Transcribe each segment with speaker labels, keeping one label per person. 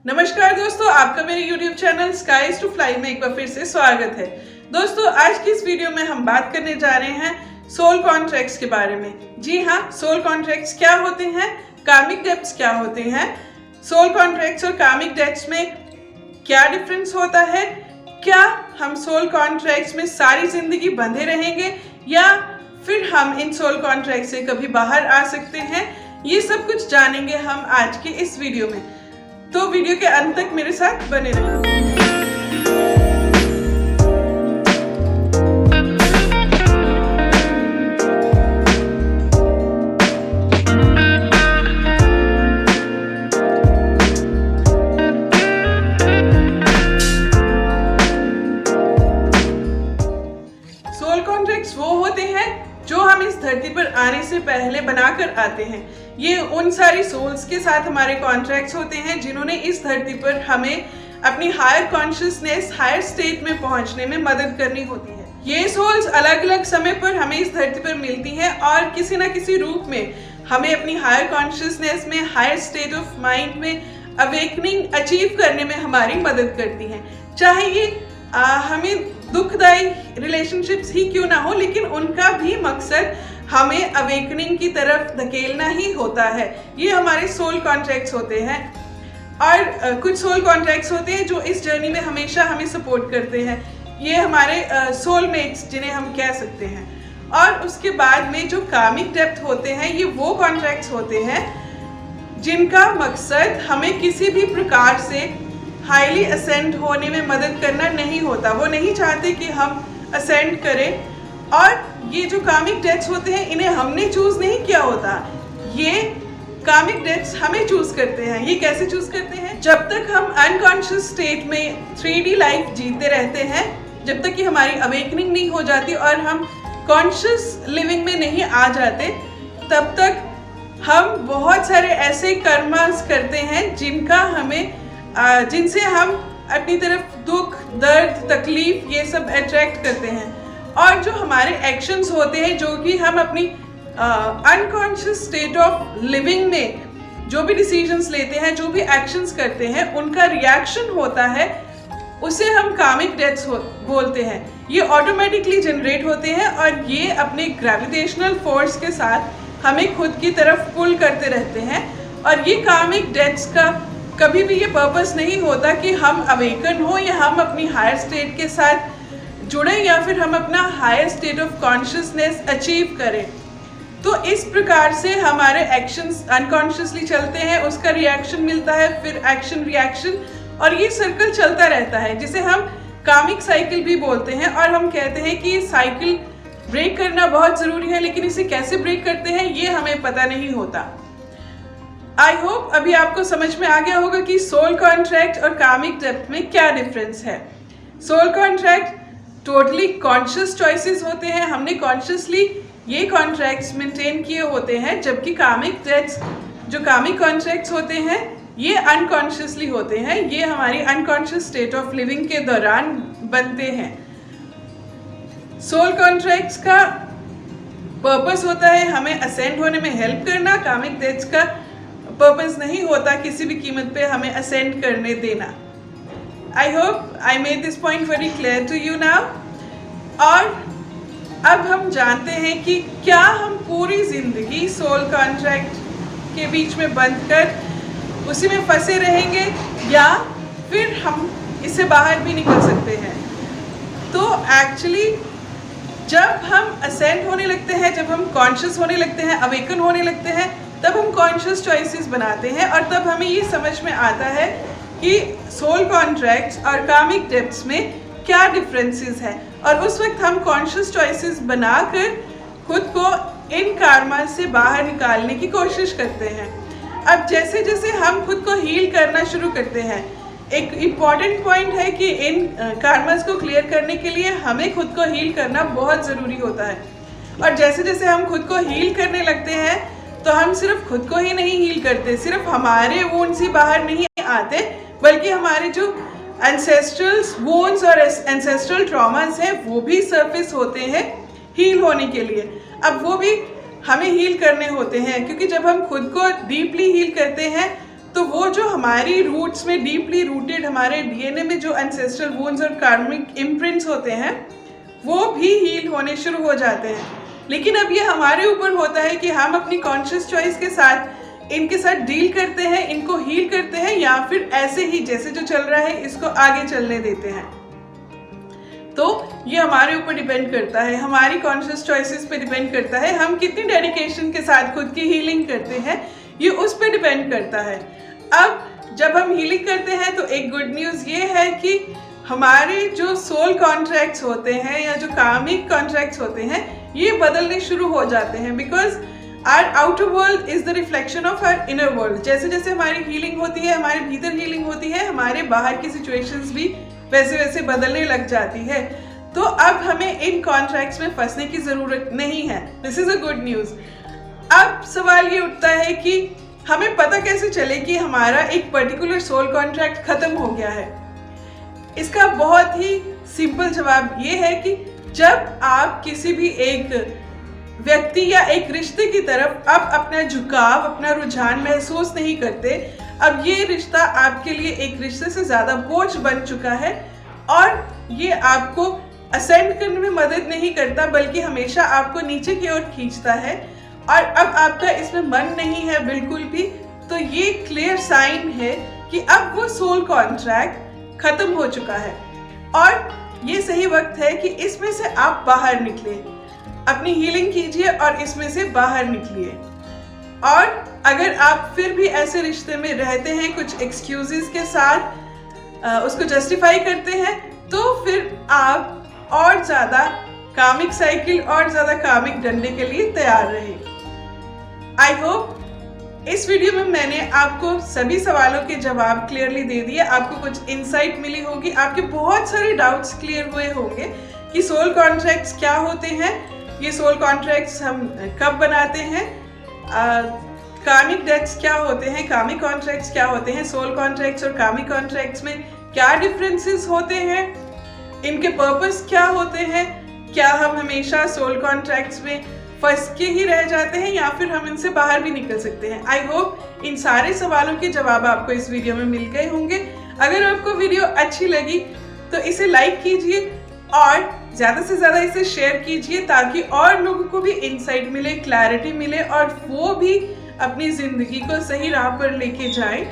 Speaker 1: नमस्कार दोस्तों, आपका मेरे YouTube channel Skies to Fly में एक बार फिर से स्वागत है। दोस्तों, आज की इस वीडियो में हम बात करने जा रहे हैं सोल कॉन्ट्रैक्ट्स के बारे में। जी हाँ, सोल कॉन्ट्रैक्ट्स क्या होते हैं, कार्मिक डेब्ट्स क्या होते हैं, सोल कॉन्ट्रैक्ट्स और कार्मिक डेब्ट्स में क्या डिफरेंस होता है, क्या हम सोल कॉन्ट्रैक्ट्स में सारी जिंदगी बंधे रहेंगे या फिर हम इन सोल कॉन्ट्रैक्ट से कभी बाहर आ सकते हैं, ये सब कुछ जानेंगे हम आज के इस वीडियो में। तो वीडियो के अंत तक मेरे साथ बने रहें। सोल कॉन्ट्रैक्ट्स वो होते हैं जो हम इस धरती पर आने से पहले बनाकर आते हैं। ये उन सारी सोल्स के साथ हमारे कॉन्ट्रैक्ट्स होते हैं जिन्होंने इस धरती पर हमें अपनी हायर कॉन्शियसनेस, हायर स्टेट में पहुंचने में मदद करनी होती है। ये सोल्स अलग अलग समय पर हमें इस धरती पर मिलती हैं और किसी न किसी रूप में हमें अपनी हायर कॉन्शियसनेस में, हायर स्टेट ऑफ माइंड में अवेकनिंग अचीव करने में हमारी मदद करती हैं। चाहे ये हमें दुखदायी रिलेशनशिप्स ही क्यों ना हो, लेकिन उनका भी मकसद हमें अवेकनिंग की तरफ धकेलना ही होता है। ये हमारे सोल कॉन्ट्रैक्ट्स होते हैं। और कुछ सोल कॉन्ट्रैक्ट्स होते हैं जो इस जर्नी में हमेशा हमें सपोर्ट करते हैं। ये हमारे सोलमेट्स जिन्हें हम कह सकते हैं। और उसके बाद में जो कार्मिक डेब्ट होते हैं, ये वो कॉन्ट्रैक्ट्स होते हैं जिनका मकसद हमें किसी भी प्रकार से हाईली असेंड होने में मदद करना नहीं होता। वो नहीं चाहते कि हम असेंड करें। और ये जो कार्मिक डेब्ट्स होते हैं, इन्हें हमने चूज नहीं किया होता, ये कार्मिक डेब्ट्स हमें चूज करते हैं। ये कैसे चूज करते हैं? जब तक हम अनकॉन्शियस स्टेट में 3D लाइफ जीते रहते हैं, जब तक कि हमारी अवेकनिंग नहीं हो जाती और हम कॉन्शियस लिविंग में नहीं आ जाते, तब तक हम बहुत सारे ऐसे कर्मास करते हैं जिनसे हम अपनी तरफ दुख, दर्द, तकलीफ ये सब अट्रैक्ट करते हैं। और जो हमारे एक्शंस होते हैं, जो कि हम अपनी अनकॉन्शियस स्टेट ऑफ लिविंग में जो भी डिसीजंस लेते हैं, जो भी एक्शंस करते हैं, उनका रिएक्शन होता है, उसे हम कार्मिक डेब्ट्स बोलते हैं। ये ऑटोमेटिकली जनरेट होते हैं और ये अपने ग्रेविटेशनल फोर्स के साथ हमें खुद की तरफ पुल करते रहते हैं। और ये कार्मिक डेब्ट्स का कभी भी ये पर्पस नहीं होता कि हम अवेकन हो या हम अपनी हायर स्टेट के साथ जुड़े या फिर हम अपना higher state of consciousness achieve करें। तो इस प्रकार से हमारे एक्शंस अनकॉन्शियसली चलते हैं, उसका रिएक्शन मिलता है, फिर एक्शन रिएक्शन, और ये सर्कल चलता रहता है, जिसे हम कार्मिक साइकिल भी बोलते हैं। और हम कहते हैं कि ये साइकिल ब्रेक करना बहुत ज़रूरी है, लेकिन इसे कैसे ब्रेक करते हैं ये हमें पता नहीं होता। आई होप अभी आपको समझ में आ गया होगा कि सोल कॉन्ट्रैक्ट और कार्मिक डेब्ट में क्या डिफरेंस है। Soul contract totally conscious choices होते हैं, हमने कॉन्शियसली ये कॉन्ट्रैक्ट्स मेंटेन किए होते हैं, जबकि कार्मिक डेब्ट्स, जो कार्मिक कॉन्ट्रैक्ट्स होते हैं, ये अनकॉन्शियसली होते हैं। ये हमारी अनकॉन्शियस स्टेट ऑफ लिविंग के दौरान बनते हैं। सोल कॉन्ट्रैक्ट्स का पर्पस होता है हमें असेंड होने में हेल्प करना। कार्मिक डेब्ट्स का पर्पस नहीं होता किसी भी कीमत पे हमें असेंड करने देना। I hope I made this point very clear to you now। और अब हम जानते हैं कि क्या हम पूरी जिंदगी सोल कॉन्ट्रैक्ट के बीच में बंद कर उसी में फंसे रहेंगे या फिर हम इससे बाहर भी निकल सकते हैं। तो एक्चुअली जब हम असेंड होने लगते हैं, जब हम कॉन्शियस होने लगते हैं, अवेकन होने लगते हैं, तब हम कॉन्शियस चॉइसेस बनाते हैं और तब हमें ये समझ में आता है कि सोल कॉन्ट्रैक्ट्स और कार्मिक डेब्ट्स में क्या डिफरेंसेस हैं। और उस वक्त हम कॉन्शियस चॉइसेस बनाकर खुद को इन कार्मा से बाहर निकालने की कोशिश करते हैं। अब जैसे जैसे हम खुद को हील करना शुरू करते हैं, एक इम्पॉर्टेंट पॉइंट है कि इन कार्मास को क्लियर करने के लिए हमें खुद को हील करना बहुत ज़रूरी होता है। और जैसे जैसे हम खुद को हील करने लगते हैं, तो हम सिर्फ खुद को ही नहीं हील करते, सिर्फ हमारे वुंड्स ही बाहर नहीं आते, बल्कि हमारे जो एंसेस्ट्रल वुंड्स और एंसेस्ट्रल ट्रॉमास हैं, वो भी सरफेस होते हैं हील होने के लिए। अब वो भी हमें हील करने होते हैं, क्योंकि जब हम खुद को डीपली हील करते हैं तो वो जो हमारी रूट्स में डीपली रूटेड हमारे डीएनए में जो एंसेस्ट्रल वुंड्स और कार्मिक इम्प्रिंट्स होते हैं वो भी हील होने शुरू हो जाते हैं। लेकिन अब ये हमारे ऊपर होता है कि हम अपनी कॉन्शियस चॉइस के साथ इनके साथ डील करते हैं, इनको हील करते हैं, या फिर ऐसे ही जैसे जो चल रहा है इसको आगे चलने देते हैं। तो ये हमारे ऊपर डिपेंड करता है, हमारी कॉन्शियस चॉइसेस पे डिपेंड करता है, हम कितनी डेडिकेशन के साथ खुद की हीलिंग करते हैं, ये उस पे डिपेंड करता है। अब जब हम हीलिंग करते हैं तो एक गुड न्यूज़ ये है कि हमारे जो सोल कॉन्ट्रैक्ट्स होते हैं या जो कार्मिक कॉन्ट्रैक्ट्स होते हैं ये बदलने शुरू हो जाते हैं, because our outer world is the reflection of our inner world. जैसे जैसे हमारी हीलिंग होती है, हमारे भीतर हीलिंग होती है, हमारे बाहर की सिचुएशंस भी वैसे वैसे बदलने लग जाती है। तो अब हमें इन कॉन्ट्रैक्ट्स में फंसने की जरूरत नहीं है। This is a good news. अब सवाल ये उठता है कि हमें पता कैसे चले कि हमारा एक पर्टिकुलर सोल कॉन्ट्रैक्ट खत्म हो गया है। इसका बहुत ही सिंपल जवाब ये है कि जब आप किसी भी एक व्यक्ति या एक रिश्ते की तरफ अब अपना झुकाव, अपना रुझान महसूस नहीं करते, अब ये रिश्ता आपके लिए एक रिश्ते से ज्यादा बोझ बन चुका है और ये आपको असेंड करने में मदद नहीं करता बल्कि हमेशा आपको नीचे की ओर खींचता है और अब आपका इसमें मन नहीं है बिल्कुल भी, तो ये क्लियर साइन है कि अब वो सोल कॉन्ट्रैक्ट खत्म हो चुका है और ये सही वक्त है कि इसमें से आप बाहर निकले, अपनी हीलिंग कीजिए और इसमें से बाहर निकलिए। और अगर आप फिर भी ऐसे रिश्ते में रहते हैं कुछ एक्सक्यूजेस के साथ, उसको जस्टिफाई करते हैं, तो फिर आप और ज्यादा कामिक साइकिल और ज्यादा कामिक डंडे के लिए तैयार रहे। आई होप इस वीडियो में मैंने आपको सभी सवालों के जवाब क्लियरली दे दिए, आपको कुछ इंसाइट मिली होगी, आपके बहुत सारे डाउट्स क्लियर हुए होंगे कि सोल कॉन्ट्रैक्ट्स क्या होते हैं, ये सोल कॉन्ट्रैक्ट्स हम कब बनाते हैं, कार्मिक डेट्स क्या होते हैं, कार्मिक कॉन्ट्रैक्ट्स क्या होते हैं, सोल कॉन्ट्रैक्ट्स और कार्मिक कॉन्ट्रैक्ट्स में क्या डिफरेंसेस होते हैं, इनके पर्पस क्या होते हैं, क्या हम हमेशा सोल कॉन्ट्रैक्ट्स में फंस के ही रह जाते हैं या फिर हम इनसे बाहर भी निकल सकते हैं। आई होप इन सारे सवालों के जवाब आपको इस वीडियो में मिल गए होंगे। अगर आपको वीडियो अच्छी लगी तो इसे लाइक कीजिए और ज़्यादा से ज़्यादा इसे शेयर कीजिए ताकि और लोगों को भी इंसाइट मिले, क्लैरिटी मिले और वो भी अपनी ज़िंदगी को सही राह पर लेके जाएं।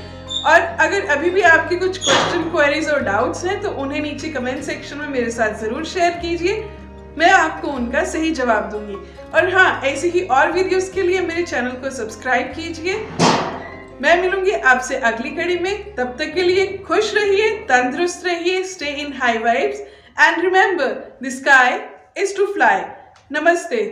Speaker 1: और अगर अभी भी आपके कुछ क्वेश्चन, क्वेरीज और डाउट्स हैं तो उन्हें नीचे कमेंट सेक्शन में मेरे साथ ज़रूर शेयर कीजिए, मैं आपको उनका सही जवाब दूंगी। और हाँ, ऐसी ही और वीडियोस के लिए मेरे चैनल को सब्सक्राइब कीजिए। मैं मिलूंगी आपसे अगली कड़ी में, तब तक के लिए खुश रहिए, तंदुरुस्त रहिए, stay in high vibes and remember the sky is to fly. नमस्ते।